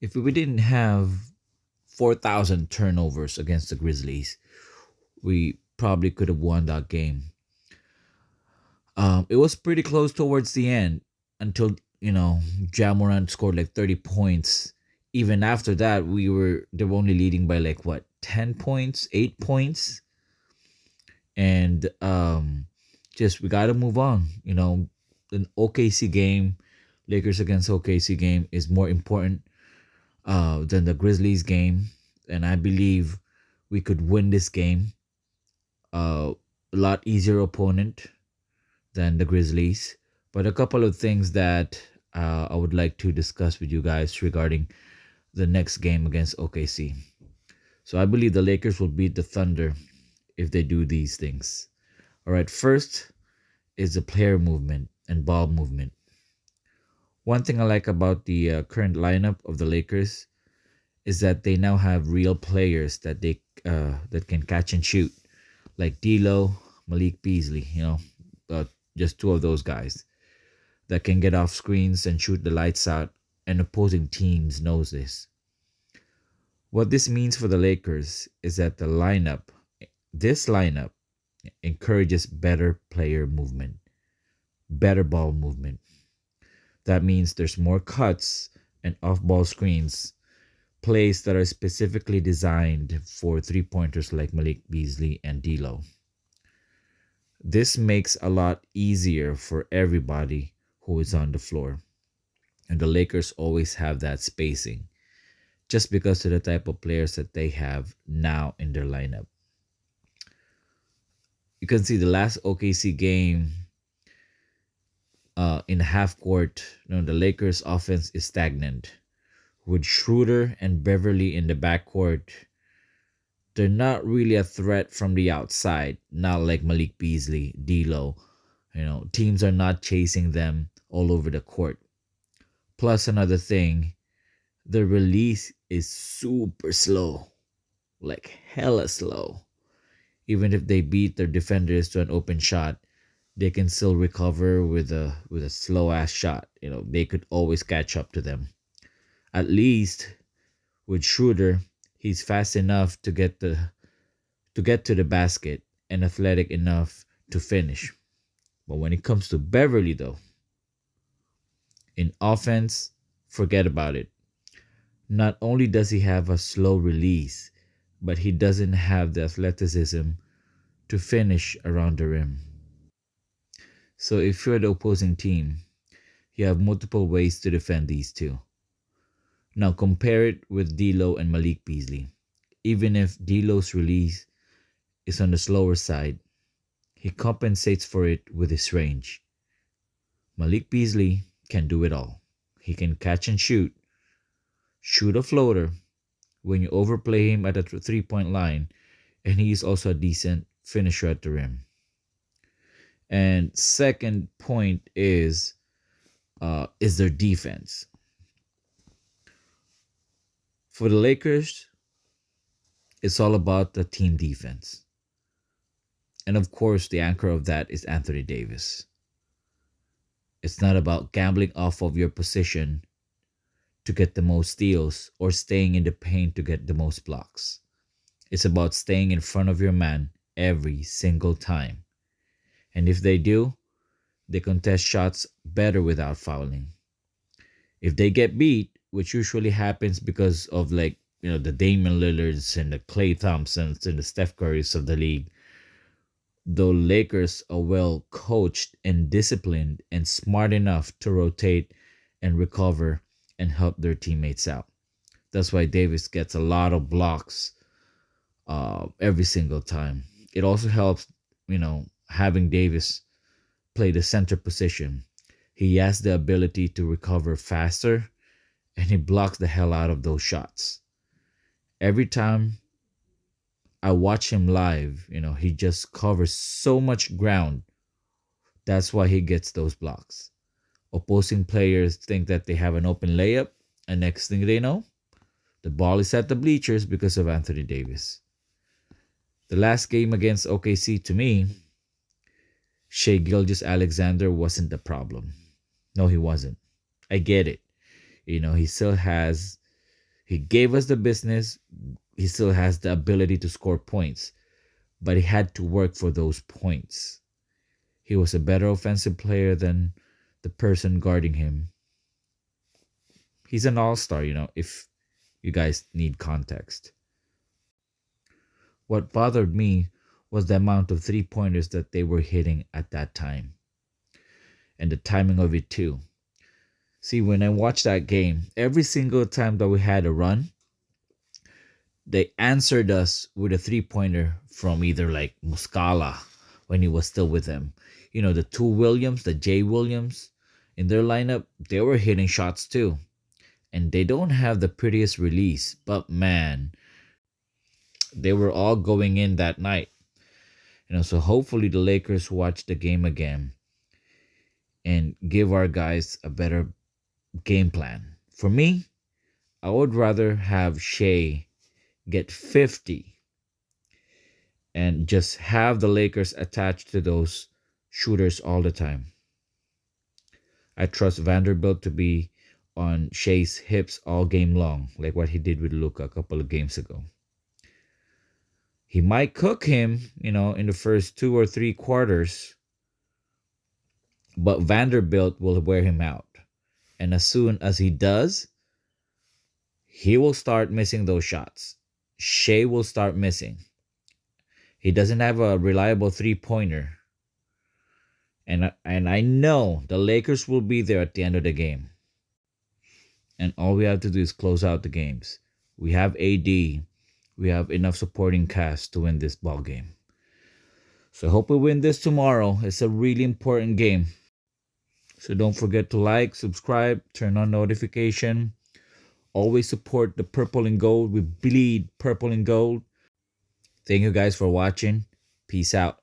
If we didn't have 4,000 turnovers against the Grizzlies, we probably could have won that game. It was pretty close towards the end until Jamoran scored like 30 points. Even after that, they were only leading by like what 10 points, 8 points, and just we got to move on. An OKC game, Lakers against OKC game is more important than the Grizzlies game, and I believe we could win this game. A lot easier opponent than the Grizzlies. But a couple of things that I would like to discuss with you guys regarding the next game against OKC. So I believe the Lakers will beat the Thunder if they do these things. All right, first is the player movement and ball movement. One thing I like about the current lineup of the Lakers is that they now have real players that can catch and shoot, like D'Lo, Malik Beasley. Just two of those guys that can get off screens and shoot the lights out, and opposing teams knows this. What this means for the Lakers is that this lineup encourages better player movement, better ball movement. That means there's more cuts and off-ball screens, plays that are specifically designed for three-pointers like Malik Beasley and D'Lo. This makes a lot easier for everybody who is on the floor. And the Lakers always have that spacing just because of the type of players that they have now in their lineup. You can see the last OKC game in half court, the Lakers offense is stagnant. With Schroeder and Beverly in the backcourt, they're not really a threat from the outside, not like Malik Beasley, D'Lo. Teams are not chasing them all over the court. Plus another thing, the release is super slow, like hella slow. Even if they beat their defenders to an open shot, they can still recover with a slow ass shot. They could always catch up to them. At least with Schroeder, he's fast enough to get to the basket and athletic enough to finish. But when it comes to Beverly though, in offense, forget about it. Not only does he have a slow release, but he doesn't have the athleticism to finish around the rim. So if you're the opposing team, you have multiple ways to defend these two. Now compare it with D'Lo and Malik Beasley. Even if D'Lo's release is on the slower side, he compensates for it with his range. Malik Beasley can do it all. He can catch and shoot a floater when you overplay him at the three-point line, and he is also a decent finisher at the rim. And second point is their defense. For the Lakers, it's all about the team defense. And of course, the anchor of that is Anthony Davis. It's not about gambling off of your position to get the most steals or staying in the paint to get the most blocks. It's about staying in front of your man every single time. And if they do, they contest shots better without fouling. If they get beat, which usually happens because of the Damian Lillards and the Klay Thompsons and the Steph Currys of the league, the Lakers are well coached and disciplined and smart enough to rotate and recover and help their teammates out. That's why Davis gets a lot of blocks every single time. It also helps, having Davis play the center position. He has the ability to recover faster and he blocks the hell out of those shots. Every time I watch him live, he just covers so much ground. That's why he gets those blocks. Opposing players think that they have an open layup, and next thing they know, the ball is at the bleachers because of Anthony Davis. The last game against OKC, to me, Shea Gilgis Alexander wasn't the problem. No, he wasn't. I get it. He still has He gave us the business. He still has the ability to score points, but he had to work for those points. He was a better offensive player than the person guarding him. He's an all-star, if you guys need context. What bothered me was the amount of three-pointers that they were hitting at that time and the timing of it too. See, when I watched that game, every single time that we had a run, they answered us with a three-pointer from either like Muscala when he was still with them. The two Williams, the J Williams in their lineup, they were hitting shots too. And they don't have the prettiest release, but man, they were all going in that night. So hopefully the Lakers watch the game again and give our guys a better game plan. For me, I would rather have Shea get 50 and just have the Lakers attached to those shooters all the time. I trust Vanderbilt to be on Shea's hips all game long, like what he did with Luka a couple of games ago. He might cook him, in the first 2 or 3 quarters, but Vanderbilt will wear him out. And as soon as he does, he will start missing those shots. Shea will start missing. He doesn't have a reliable three-pointer. And I know the Lakers will be there at the end of the game. And all we have to do is close out the games. We have AD. We have enough supporting cast to win this ball game. So I hope we win this tomorrow. It's a really important game. So don't forget to like, subscribe, turn on notification. Always support the purple and gold. We bleed purple and gold. Thank you guys for watching. Peace out.